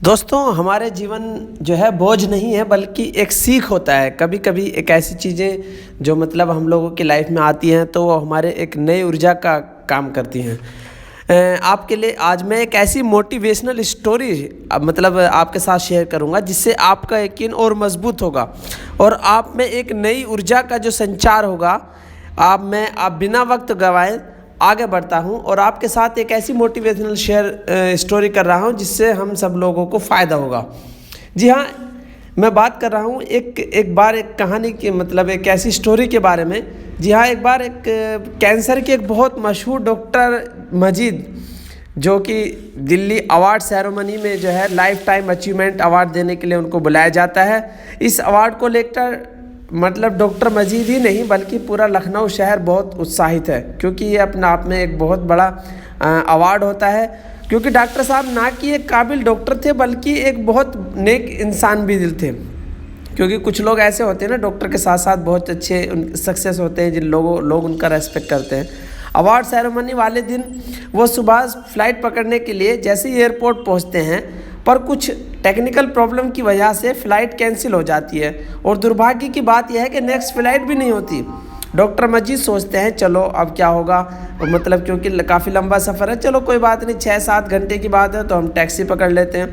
दोस्तों हमारे जीवन जो है बोझ नहीं है बल्कि एक सीख होता है। कभी कभी एक ऐसी चीज़ें जो मतलब हम लोगों की लाइफ में आती हैं तो वो हमारे एक नई ऊर्जा का काम करती हैं। आपके लिए आज मैं एक ऐसी मोटिवेशनल स्टोरी मतलब आपके साथ शेयर करूंगा जिससे आपका यकीन और मजबूत होगा और आप में एक नई ऊर्जा का जो संचार होगा। आप बिना वक्त गंवाए आगे बढ़ता हूं और आपके साथ एक ऐसी मोटिवेशनल स्टोरी कर रहा हूं जिससे हम सब लोगों को फ़ायदा होगा। जी हाँ, मैं बात कर रहा हूं एक बार एक कहानी की मतलब एक ऐसी स्टोरी के बारे में। जी हाँ, एक बार एक कैंसर के एक बहुत मशहूर डॉक्टर मजीद, जो कि दिल्ली अवार्ड सेरेमनी में जो है लाइफ टाइम अचीवमेंट अवार्ड देने के लिए उनको बुलाया जाता है। इस अवार्ड को लेकर मतलब डॉक्टर मजीद ही नहीं बल्कि पूरा लखनऊ शहर बहुत उत्साहित है, क्योंकि ये अपने आप में एक बहुत बड़ा अवार्ड होता है। क्योंकि डॉक्टर साहब ना कि एक काबिल डॉक्टर थे बल्कि एक बहुत नेक इंसान भी दिल थे। क्योंकि कुछ लोग ऐसे होते हैं ना, डॉक्टर के साथ साथ बहुत अच्छे सक्सेस होते हैं जिन लोग उनका रेस्पेक्ट करते हैं। अवार्ड सेरेमनी वाले दिन वो सुबह फ़्लाइट पकड़ने के लिए जैसे ही एयरपोर्ट पहुंचते हैं पर कुछ टेक्निकल प्रॉब्लम की वजह से फ़्लाइट कैंसिल हो जाती है और दुर्भाग्य की बात यह है कि नेक्स्ट फ़्लाइट भी नहीं होती। डॉक्टर मजीद सोचते हैं चलो अब क्या होगा, मतलब क्योंकि काफ़ी लंबा सफ़र है, चलो कोई बात नहीं, 6-7 घंटे की बात है तो हम टैक्सी पकड़ लेते हैं।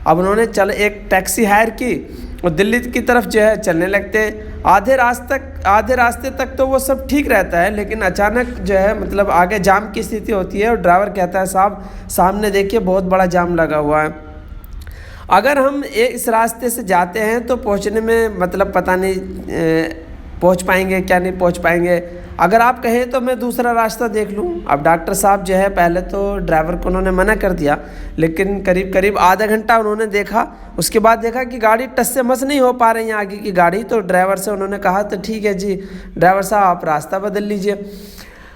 अब उन्होंने एक टैक्सी हायर की और दिल्ली की तरफ जो है चलने लगते हैं। आधे रास्ते तक तो वो सब ठीक रहता है, लेकिन अचानक जो है मतलब आगे जाम की स्थिति होती है और ड्राइवर कहता है साहब सामने देखिए बहुत बड़ा जाम लगा हुआ है। अगर हम इस रास्ते से जाते हैं तो पहुंचने में मतलब पता नहीं पहुंच पाएंगे क्या नहीं पहुंच पाएंगे, अगर आप कहें तो मैं दूसरा रास्ता देख लूं। अब डॉक्टर साहब जो है पहले तो ड्राइवर को उन्होंने मना कर दिया, लेकिन करीब आधा घंटा उन्होंने देखा। उसके बाद देखा कि गाड़ी टस से मस नहीं हो पा रही है आगे की गाड़ी, तो ड्राइवर से उन्होंने कहा तो ठीक है जी ड्राइवर साहब आप रास्ता बदल लीजिए।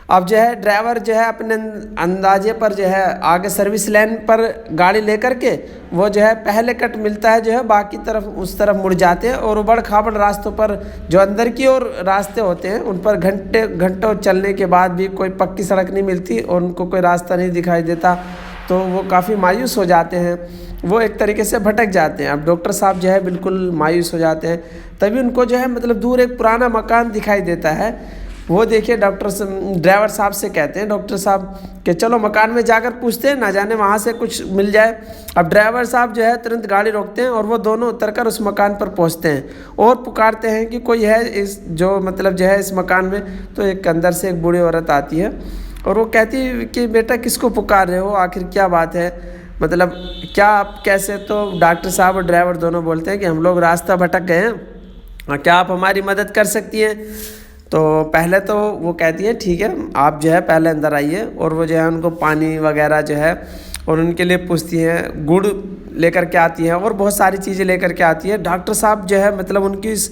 अब जो है ड्राइवर जो है अपने अंदाजे पर जो है आगे सर्विस लाइन पर गाड़ी लेकर के वो जो है पहले कट मिलता है जो है बाकी तरफ उस तरफ मुड़ जाते हैं और उबड़ खाबड़ रास्तों पर जो अंदर की ओर रास्ते होते हैं उन पर घंटों चलने के बाद भी कोई पक्की सड़क नहीं मिलती और उनको कोई रास्ता नहीं दिखाई देता, तो वो काफ़ी मायूस हो जाते हैं, वो एक तरीके से भटक जाते हैं। अब डॉक्टर साहब जो है बिल्कुल मायूस हो जाते हैं। तभी उनको जो है मतलब दूर एक पुराना मकान दिखाई देता है। वो देखिए ड्राइवर साहब से कहते हैं डॉक्टर साहब कि चलो मकान में जाकर पूछते हैं, ना जाने वहाँ से कुछ मिल जाए। अब ड्राइवर साहब जो है तुरंत गाड़ी रोकते हैं और वो दोनों उतरकर उस मकान पर पहुँचते हैं और पुकारते हैं कि कोई है इस जो मतलब जो है इस मकान में। तो एक अंदर से एक बूढ़ी औरत आती है और वो कहती है कि बेटा किसको पुकार रहे हो, आखिर क्या बात है, मतलब क्या आप कैसे। तो डॉक्टर साहब और ड्राइवर दोनों बोलते हैं कि हम लोग रास्ता भटक गए हैं, क्या आप हमारी मदद कर सकती हैं। तो पहले तो वो कहती है ठीक है आप जो है पहले अंदर आइए, और वो जो है उनको पानी वगैरह जो है और उनके लिए पूछती हैं, गुड़ लेकर के आती हैं और बहुत सारी चीज़ें लेकर के आती है। डॉक्टर साहब जो है मतलब उनकी इस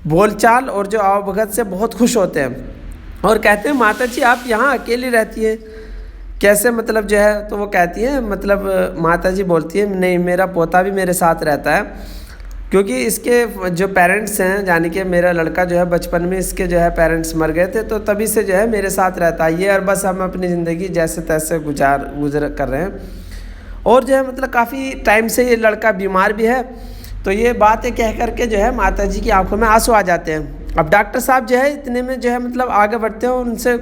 बोलचाल और जो आवभगत से बहुत खुश होते हैं और कहते हैं माता जी आप यहाँ अकेली रहती हैं कैसे, मतलब जो है। तो वो कहती है मतलब माता जी बोलती है नहीं मेरा पोता भी मेरे साथ रहता है, क्योंकि इसके जो पेरेंट्स हैं यानी कि मेरा लड़का जो है बचपन में इसके जो है पेरेंट्स मर गए थे, तो तभी से जो है मेरे साथ रहता है ये, और बस हम अपनी ज़िंदगी जैसे तैसे गुजर कर रहे हैं। और जो है मतलब काफ़ी टाइम से ये लड़का बीमार भी है। तो ये बातें कह कर के जो है माता जी की आंखों में आंसू आ जाते हैं। अब डॉक्टर साहब जो है इतने में जो है मतलब आगे बढ़ते हैं और उनसे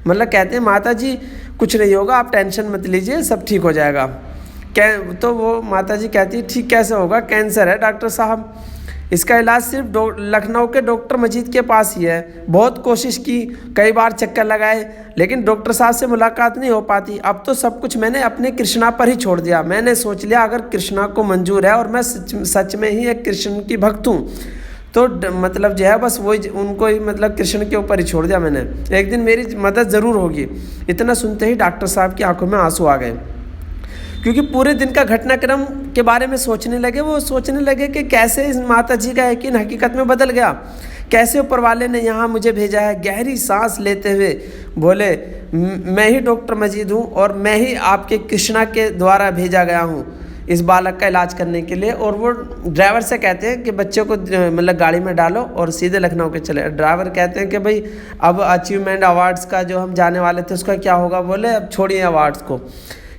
मतलब कहते हैं माता जी कुछ नहीं होगा, आप टेंशन मत लीजिए, सब ठीक हो जाएगा। तो वो माता जी कहती है ठीक कैसे होगा, कैंसर है डॉक्टर साहब, इसका इलाज सिर्फ लखनऊ के डॉक्टर मजीद के पास ही है। बहुत कोशिश की, कई बार चक्कर लगाए, लेकिन डॉक्टर साहब से मुलाकात नहीं हो पाती। अब तो सब कुछ मैंने अपने कृष्णा पर ही छोड़ दिया। मैंने सोच लिया अगर कृष्णा को मंजूर है और मैं सच में ही एक कृष्ण की भक्त हूँ तो मतलब जो है बस वही उनको ही मतलब कृष्ण के ऊपर ही छोड़ दिया मैंने, एक दिन मेरी मदद ज़रूर होगी। इतना सुनते ही डॉक्टर साहब की आंखों में आंसू आ गए, क्योंकि पूरे दिन का घटनाक्रम के बारे में सोचने लगे। वो सोचने लगे कि कैसे इस माता जी का यकीन हकीकत में बदल गया, कैसे ऊपर वाले ने यहाँ मुझे भेजा है। गहरी सांस लेते हुए बोले मैं ही डॉक्टर मजीद हूँ और मैं ही आपके कृष्णा के द्वारा भेजा गया हूँ इस बालक का इलाज करने के लिए। और वो ड्राइवर से कहते हैं कि बच्चे को मतलब गाड़ी में डालो और सीधे लखनऊ के चले। ड्राइवर कहते हैं कि भाई अब अचीवमेंट अवार्ड्स का जो हम जाने वाले थे उसका क्या होगा। बोले अब छोड़िए अवार्ड्स को,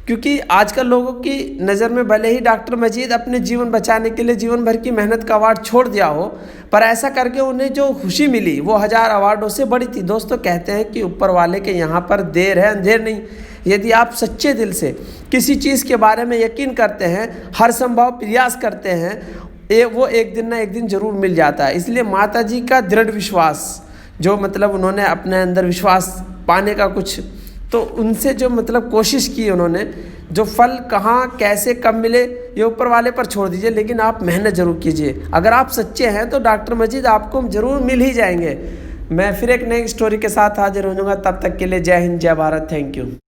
क्योंकि आजकल लोगों की नज़र में भले ही डॉक्टर मजीद अपने जीवन बचाने के लिए जीवन भर की मेहनत का अवार्ड छोड़ दिया हो, पर ऐसा करके उन्हें जो खुशी मिली वो 1000 अवार्डों से बड़ी थी। दोस्तों, कहते हैं कि ऊपर वाले के यहाँ पर देर है अंधेर नहीं। यदि आप सच्चे दिल से किसी चीज़ के बारे में यकीन करते हैं, हर संभव प्रयास करते हैं, वो एक दिन ना एक दिन ज़रूर मिल जाता है। इसलिए माता जी का दृढ़ विश्वास, जो मतलब उन्होंने अपने अंदर विश्वास पाने का कुछ, तो उनसे जो मतलब कोशिश की उन्होंने, जो फल कहाँ कैसे कब मिले ये ऊपर वाले पर छोड़ दीजिए, लेकिन आप मेहनत ज़रूर कीजिए। अगर आप सच्चे हैं तो डॉक्टर मजीद आपको ज़रूर मिल ही जाएंगे। मैं फिर एक नई स्टोरी के साथ हाजिर हो जाऊँगा, तब तक के लिए जय हिंद, जय भारत, थैंक यू।